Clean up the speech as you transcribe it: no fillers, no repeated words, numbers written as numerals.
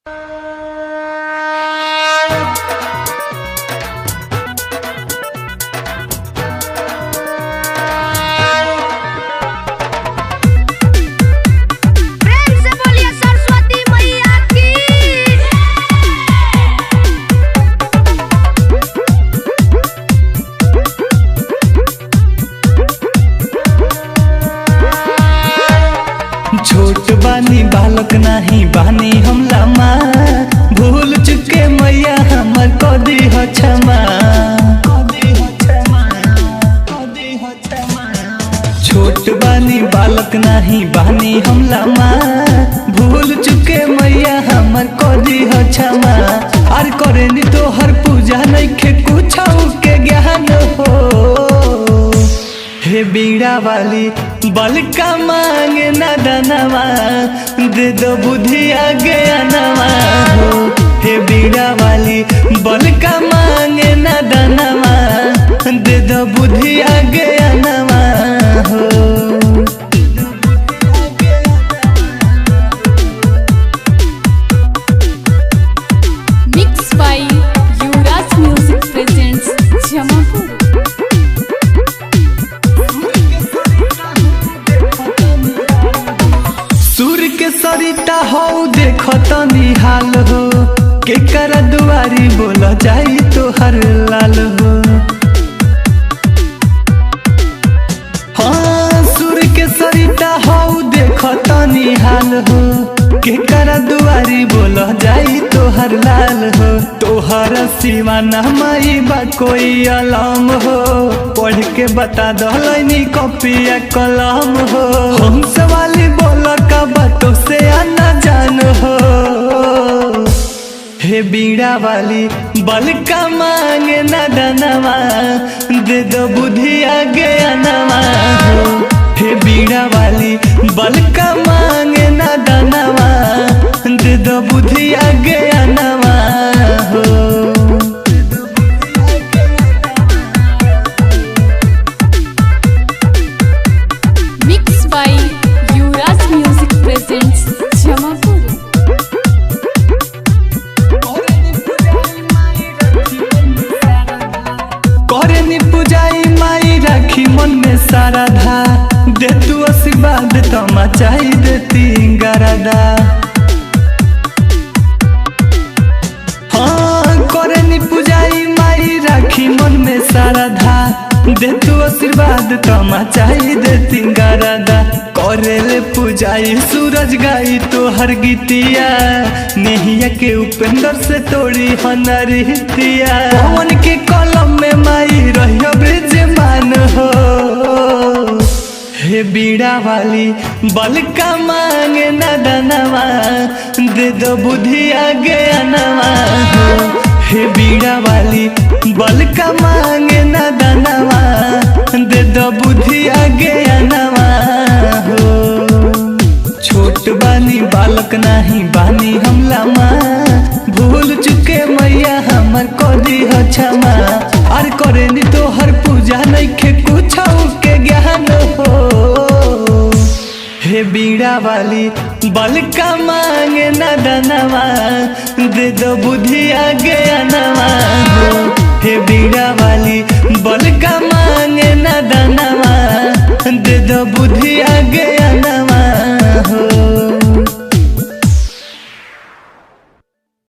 छोट बानी बालक नहीं बानी हम लामा, भूल चुके मैया हमर कदी हो क्षमा। छोट बानी बालक नहीं बानी हम लामा, भूल चुके मैया हमर कदी हो क्षमा। अरे करे नी तो हर पूजा नहीं खे कुछ के ज्ञान हो। हे बीड़ा वाली बलका मांगे ना दानवा, दे दो बुद्धि आगे नवा हो। हे बीड़ा वाली बलका मांगे ना दानवा, दे दो बुद्धि आगे नवा हो। Mixed by Yuvraj Music presents Jamapur। सूर्य के सरिता हो देखो तो निहाल हो, के कर दुआरी बोला जाई तो हर लाल हो। हाँ सूर्य के सरिता हो देखो तो निहाल हो, के कर दुआरी बोला जाई तो हर लाल हो। तोहर सिवा न माई बा कोई अलाम हो, पढ़ के बता दलैनी कॉपिया कलम हो। हम सवाली बोल का बातों से आना जान हो। हे बीड़ा वाली बलका मांगे ना दानवा, दे दो बुद्धि आगे नवा हो। हे बीड़ा वाली बलका मांगे ना दानवा, दे दो बुद्धि आगे नवा हो। Mixed by Yuvraj Music presents Jamapur। करे नी पुजाई माई राखी मन में सारा धा, दे तू आशीर्वाद तो मचाई देती गरदा। हाँ करे नी पुजाई माई राखी मन में सारा धा, दे तू आशीर्वाद तो मचाई देती गरदा। करे ले पुजाई सूरज गाई तो हर गीतिया, नेहिया के उपेंद्र से तोड़ी हनरितिया। पवन के कलम में माई रहियो ब्रिज मान हो। हे बीड़ा वाली बलका मांगे ना दानवा, दे दो बुद्धि आगे नवा हो। हे बीड़ा वाली बलका मांगे ना दानवा, दे दो बुद्धि आगे नवा हो। छोट बानी बालक नहीं बानी हम लामा, भूल चुके मैया हमर कदी हो क्षमा। अरे करे नी तो हर पूजा नहीं खे कुछ के ज्ञान हो। हे बीड़ा वाली बलका मांगे ना दानवा, दे दो बुद्धि आगे नवा हो। हे बीड़ा वाली बलका मांगे ना दानवा, दे दो बुद्धि आगे